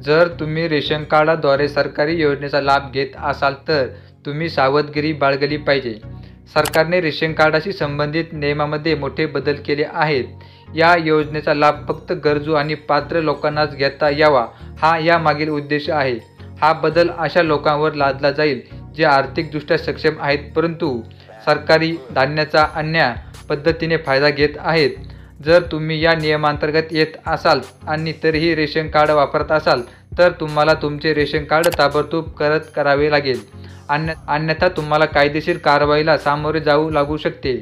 जर तुम्ही रेशन कार्डाद्वारे सरकारी योजनेचा लाभ घेत असाल तर तुम्ही सावधगिरी बाळगली पाहिजे. सरकारने रेशन कार्डाशी संबंधित नियमांमध्ये मोठे बदल केले आहेत. या योजनेचा लाभ फक्त गरजू आणि पात्र लोकांनाच घेता यावा हा यामागील उद्देश आहे. हा बदल अशा लोकांवर लादला जाईल जे आर्थिकदृष्ट्या सक्षम आहेत परंतु सरकारी धान्याचा अन्य पद्धतीने फायदा घेत आहेत. जर तुम्ही या नियमांतर्गत येत असाल आणि तरीही रेशन कार्ड वापरत असाल तर तुम्हाला तुमचे रेशन कार्ड ताबडतोब रद्द करावे लागेल. अन्यथा तुम्हाला कायदेशीर कारवाईला सामोरे जाऊ लागू शकते.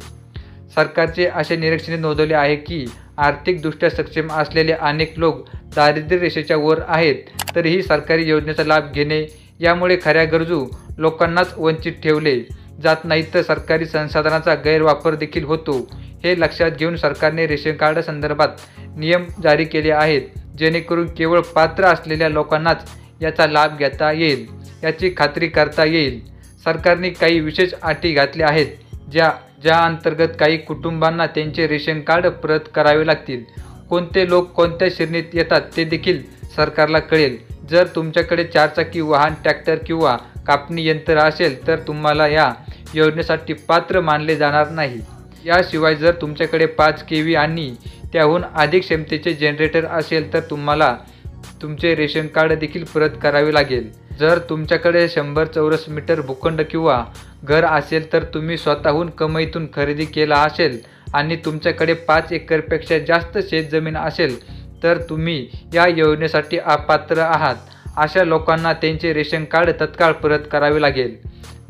सरकारचे असे निरीक्षणे नोंदवले आहे की आर्थिकदृष्ट्या सक्षम असलेले अनेक लोक दारिद्र्य रेषेच्या वर आहेत. तरीही सरकारी योजनेचा लाभ घेणे यामुळे खऱ्या गरजू लोकांनाच वंचित ठेवले जात नाही तर सरकारी संसाधनांचा गैरवापर देखील होतो. हे लक्षात घेऊन सरकारने रेशन कार्ड संदर्भात नियम जारी केले आहेत जेणेकरून केवळ पात्र असलेल्या लोकांनाच याचा लाभ घेता येईल याची खात्री करता येईल. सरकारने काही विशेष अटी घातल्या आहेत ज्या अंतर्गत काही कुटुंबांना त्यांचे रेशन कार्ड परत करावे लागतील. कोणते लोक कोणत्या श्रेणीत येतात ते देखील सरकारला कळेल. जर तुमच्याकडे 4 चाकी वाहन, ट्रॅक्टर किंवा कापणी यंत्र असेल तर तुम्हाला या योजनेसाठी पात्र मानले जाणार नाही. याशिवाय जर तुमच्याकडे 5 kV आणि त्याहून अधिक क्षमतेचे जनरेटर असेल तर तुम्हाला तुमचे रेशन कार्ड देखील परत करावे लागेल. जर तुमच्याकडे 100 चौरस मीटर भूखंड किंवा घर असेल तर तुम्ही स्वतःहून कमाईतून खरेदी केला असेल आणि तुमच्याकडे 5 एकरपेक्षा जास्त शेतजमीन असेल तर तुम्ही या योजनेसाठी अपात्र आहात. अशा लोकांना त्यांचे रेशन कार्ड तत्काळ परत करावे लागेल.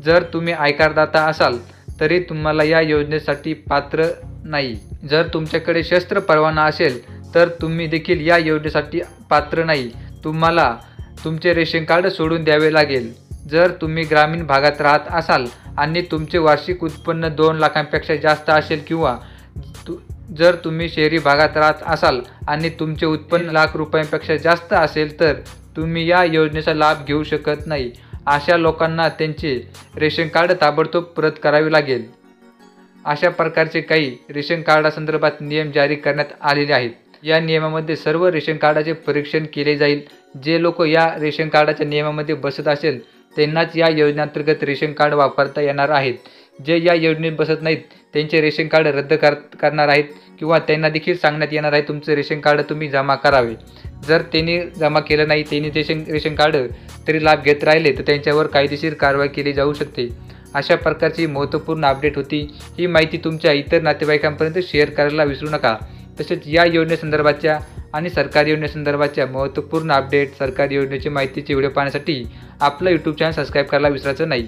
जर तुम्ही आयकरदाता असाल तरी तुम्हाला या योजनेसाठी पात्र नाही. जर तुमच्याकडे शस्त्र परवाना असेल तर तुम्ही देखील या योजनेसाठी पात्र नाही. तुम्हाला तुमचे रेशन कार्ड सोडून द्यावे लागेल. जर तुम्ही ग्रामीण भागात राहत असाल आणि तुमचे वार्षिक उत्पन्न 2 लाखांपेक्षा जास्त असेल किंवा जर तुम्ही शहरी भागात राहत असाल आणि तुमचे उत्पन्न लाख रुपयांपेक्षा जास्त असेल तर तुम्ही या योजनेचा लाभ घेऊ शकत नाही. अशा लोकांना त्यांचे रेशन कार्ड ताबडतोब परत करावे लागेल. अशा प्रकारचे काही रेशन कार्डासंदर्भात नियम जारी करण्यात आलेले आहेत. या नियमामध्ये सर्व रेशन कार्डाचे परीक्षण केले जाईल. जे लोक या रेशन कार्डाच्या नियमामध्ये बसत असेल त्यांनाच या योजनेअंतर्गत रेशन कार्ड वापरता येणार आहेत. जे या योजनेत बसत नाहीत त्यांचे रेशन कार्ड रद्द करणार आहेत किंवा त्यांना देखील सांगण्यात येणार आहे तुमचे रेशन कार्ड तुम्ही जमा करावे. जर त्यांनी जमा केलं नाही, त्यांनी ते रेशन कार्ड तरी लाभ घेत राहिले तर त्यांच्यावर कायदेशीर कारवाई केली जाऊ शकते. अशा प्रकारची महत्त्वपूर्ण अपडेट होती. ही माहिती तुमच्या इतर नातेवाईकांपर्यंत शेअर करायला विसरू नका. तसेच या योजनेसंदर्भाच्या आणि सरकारी योजनेसंदर्भाच्या महत्त्वपूर्ण अपडेट, सरकारी योजनेची माहितीची व्हिडिओ पाहण्यासाठी आपलं यूट्यूब चॅनल सबस्क्राईब करायला विसरायचं नाही.